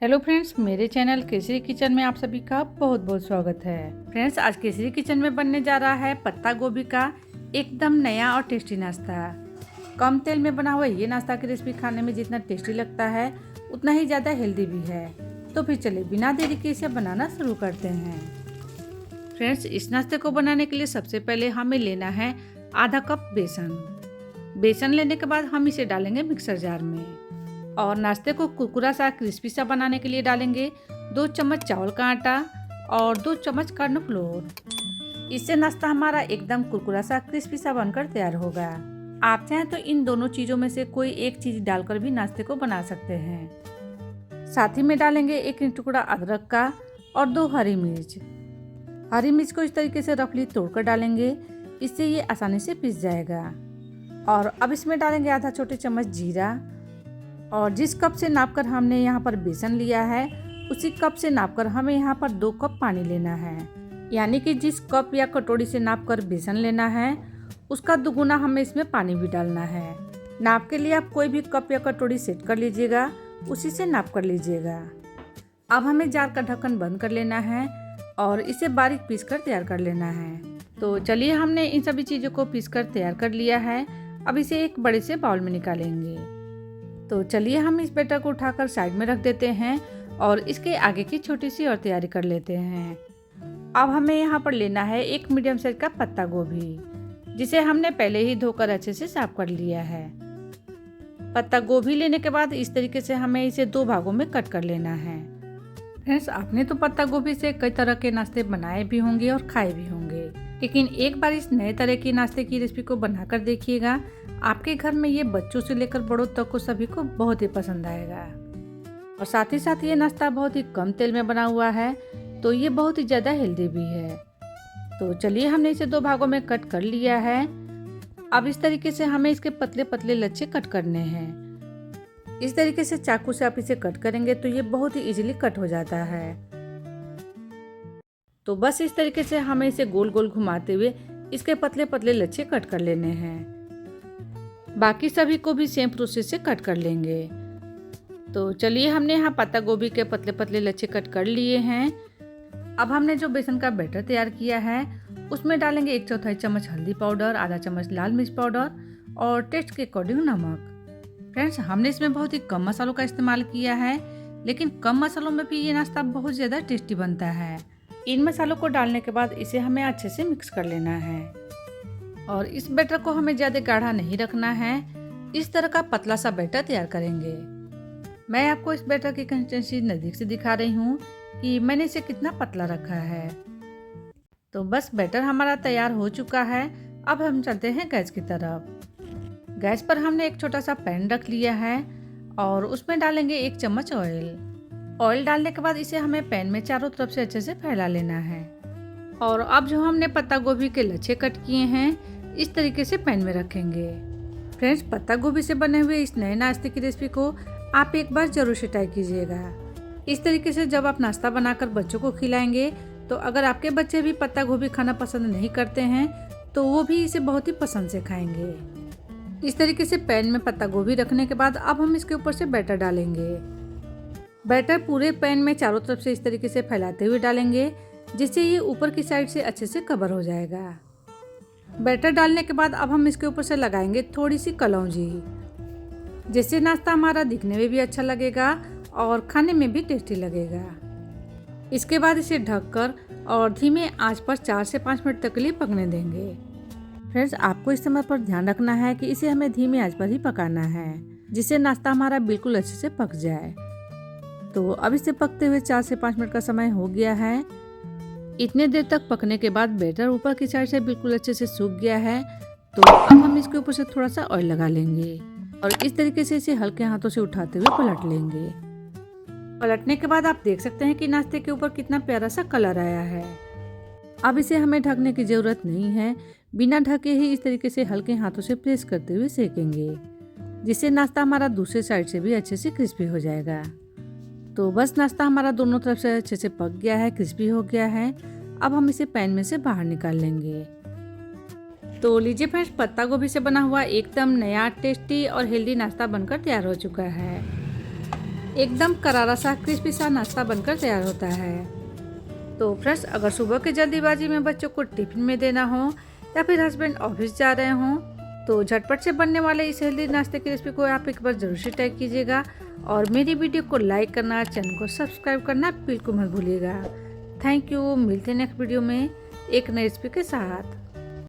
Hello friends, मेरे channel Kesari kitchen में आप सभी का बहुत बहुत स्वागत है। फ्रेंड्स, आज केसरी किचन में बनने जा रहा है पत्ता गोभी का एकदम नया और टेस्टी नाश्ता। कम तेल में बना हुआ ये नाश्ता की रेसिपी खाने में जितना टेस्टी लगता है उतना ही ज़्यादा हेल्दी भी है। तो फिर चलिए बिना देरी के इसे बनाना शुरू करते हैं। फ्रेंड्स, इस नाश्ते को बनाने के लिए सबसे पहले हमें लेना है आधा कप बेसन। बेसन लेने के बाद हम इसे डालेंगे मिक्सर जार में और नाश्ते को कुरकुरा सा क्रिस्पी सा बनाने के लिए डालेंगे 2 चम्मच चावल का आटा और 2 चम्मच कॉर्नफ्लोर। इससे नाश्ता हमारा एकदम कुरकुरा सा क्रिस्पी सा बनकर तैयार होगा। आप चाहें तो इन दोनों चीज़ों में से कोई एक चीज़ डालकर भी नाश्ते को बना सकते हैं। साथ ही में डालेंगे 1 इंच टुकड़ा अदरक का और 2 हरी मिर्च। हरी मिर्च को इस तरीके से रफली तोड़कर डालेंगे, इससे ये आसानी से पिस जाएगा। और अब इसमें डालेंगे आधा छोटे चम्मच जीरा और जिस कप से नापकर हमने यहाँ पर बेसन लिया है उसी कप से नापकर हमें यहाँ पर 2 कप पानी लेना है। यानी कि जिस कप या कटोरी से नापकर बेसन लेना है उसका दुगुना हमें इसमें पानी भी डालना है। नाप के लिए आप कोई भी कप या कटोरी सेट कर लीजिएगा, उसी से नाप कर लीजिएगा। अब हमें जार का ढक्कन बंद कर लेना है और इसे बारीक पीस कर तैयार कर लेना है। तो चलिए, हमने इन सभी चीज़ों को पीस कर तैयार कर लिया है। अब इसे एक बड़े से बाउल में निकालेंगे। तो चलिए, हम इस बैटर को उठाकर साइड में रख देते हैं और इसके आगे की छोटी सी और तैयारी कर लेते हैं। अब हमें यहाँ पर लेना है 1 मीडियम साइज का पत्ता गोभी, जिसे हमने पहले ही धोकर अच्छे से साफ कर लिया है। पत्ता गोभी लेने के बाद इस तरीके से हमें इसे 2 भागों में कट कर लेना है। फ्रेंड्स, आपने तो पत्ता गोभी से कई तरह के नाश्ते बनाए भी होंगे और खाए भी होंगे, लेकिन एक बार इस नए तरह की नाश्ते की रेसिपी को बनाकर देखिएगा। आपके घर में ये बच्चों से लेकर बड़ों तक को सभी को बहुत ही पसंद आएगा। और साथ ही साथ ये नाश्ता बहुत ही कम तेल में बना हुआ है, तो ये बहुत ही ज़्यादा हेल्दी भी है। तो चलिए, हमने इसे 2 भागों में कट कर लिया है। अब इस तरीके से हमें इसके पतले पतले लच्छे कट करने हैं। इस तरीके से चाकू से आप इसे कट करेंगे तो ये बहुत ही इजीली कट हो जाता है। तो बस इस तरीके से हमें इसे गोल गोल घुमाते हुए इसके पतले पतले लच्छे कट कर लेने हैं। बाकी सभी को भी सेम प्रोसेस से कट कर लेंगे। तो चलिए, हमने यहाँ पत्ता गोभी के पतले पतले लच्छे कट कर लिए हैं। अब हमने जो बेसन का बैटर तैयार किया है उसमें डालेंगे 1/4 चम्मच हल्दी पाउडर, आधा चम्मच लाल मिर्च पाउडर और टेस्ट के अकॉर्डिंग नमक। फ्रेंड्स, हमने इसमें बहुत ही कम मसालों का इस्तेमाल किया है, लेकिन कम मसालों में भी ये नाश्ता बहुत ज़्यादा टेस्टी बनता है। इन मसालों को डालने के बाद इसे हमें अच्छे से मिक्स कर लेना है और इस बैटर को हमें ज़्यादा गाढ़ा नहीं रखना है। इस तरह का पतला सा बैटर तैयार करेंगे। मैं आपको इस बैटर की कंसिस्टेंसी नज़दीक से दिखा रही हूँ कि मैंने इसे कितना पतला रखा है। तो बस बैटर हमारा तैयार हो चुका है। अब हम चलते हैं गैस की तरफ। गैस पर हमने एक छोटा सा पैन रख लिया है और उसमें डालेंगे 1 चम्मच ऑयल। ऑयल डालने के बाद इसे हमें पैन में चारों तरफ से अच्छे से फैला लेना है। और अब जो हमने पत्ता गोभी के लच्छे कट किए हैं इस तरीके से पैन में रखेंगे। फ्रेंड्स, पत्ता गोभी से बने हुए इस नए नाश्ते की रेसिपी को आप एक बार जरूर से ट्राई कीजिएगा। इस तरीके से जब आप नाश्ता बनाकर बच्चों को खिलाएंगे तो अगर आपके बच्चे भी पत्ता गोभी खाना पसंद नहीं करते हैं तो वो भी इसे बहुत ही पसंद से खाएंगे। इस तरीके से पैन में पत्ता गोभी रखने के बाद अब हम इसके ऊपर से बैटर डालेंगे। बैटर पूरे पैन में चारों तरफ से इस तरीके से फैलाते हुए डालेंगे, जिससे ये ऊपर की साइड से अच्छे से कवर हो जाएगा। बैटर डालने के बाद अब हम इसके ऊपर से लगाएंगे थोड़ी सी कलौंजी, जिससे नाश्ता हमारा दिखने में भी अच्छा लगेगा और खाने में भी टेस्टी लगेगा। इसके बाद इसे ढककर और धीमे आंच पर 4 से 5 मिनट तक के लिए पकने देंगे। फ्रेंड्स, आपको इस समय पर ध्यान रखना है कि इसे हमें धीमे आंच पर ही पकाना है, जिससे नाश्ता हमारा बिल्कुल अच्छे से पक जाए। तो अब इसे पकते हुए 4 से 5 मिनट का समय हो गया है। इतने देर तक पकने के बाद बैटर ऊपर की साइड से बिल्कुल अच्छे से सूख गया है। तो अब हम इसके ऊपर से थोड़ा सा ऑयल लगा लेंगे और इस तरीके से इसे हल्के हाथों से उठाते हुए पलट लेंगे। पलटने के बाद आप देख सकते हैं कि नाश्ते के ऊपर कितना प्यारा सा कलर आया है। अब इसे हमें ढकने की ज़रूरत नहीं है, बिना ढके ही इस तरीके से हल्के हाथों से प्रेस करते हुए सेकेंगे, जिससे नाश्ता हमारा दूसरे साइड से भी अच्छे से क्रिस्पी हो जाएगा। तो बस नाश्ता हमारा दोनों तरफ से अच्छे से पक गया है, क्रिस्पी हो गया है। अब हम इसे पैन में से बाहर निकाल लेंगे। तो लीजिए फ्रेंड्स, पत्ता गोभी से बना हुआ एकदम नया टेस्टी और हेल्दी नाश्ता बनकर तैयार हो चुका है। एकदम करारा सा क्रिस्पी सा नाश्ता बनकर तैयार होता है। तो फ्रेंड्स, अगर सुबह की जल्दीबाजी में बच्चों को टिफिन में देना हो या फिर हस्बैंड ऑफिस जा रहे हों, तो झटपट से बनने वाले इस हेल्दी नाश्ते की रेसिपी को आप एक बार ज़रूर से ट्राई कीजिएगा और मेरी वीडियो को लाइक करना, चैनल को सब्सक्राइब करना बिल्कुल मत भूलिएगा। Thank you. मिलते हैं नेक्स्ट वीडियो में एक नई रेसिपी के साथ।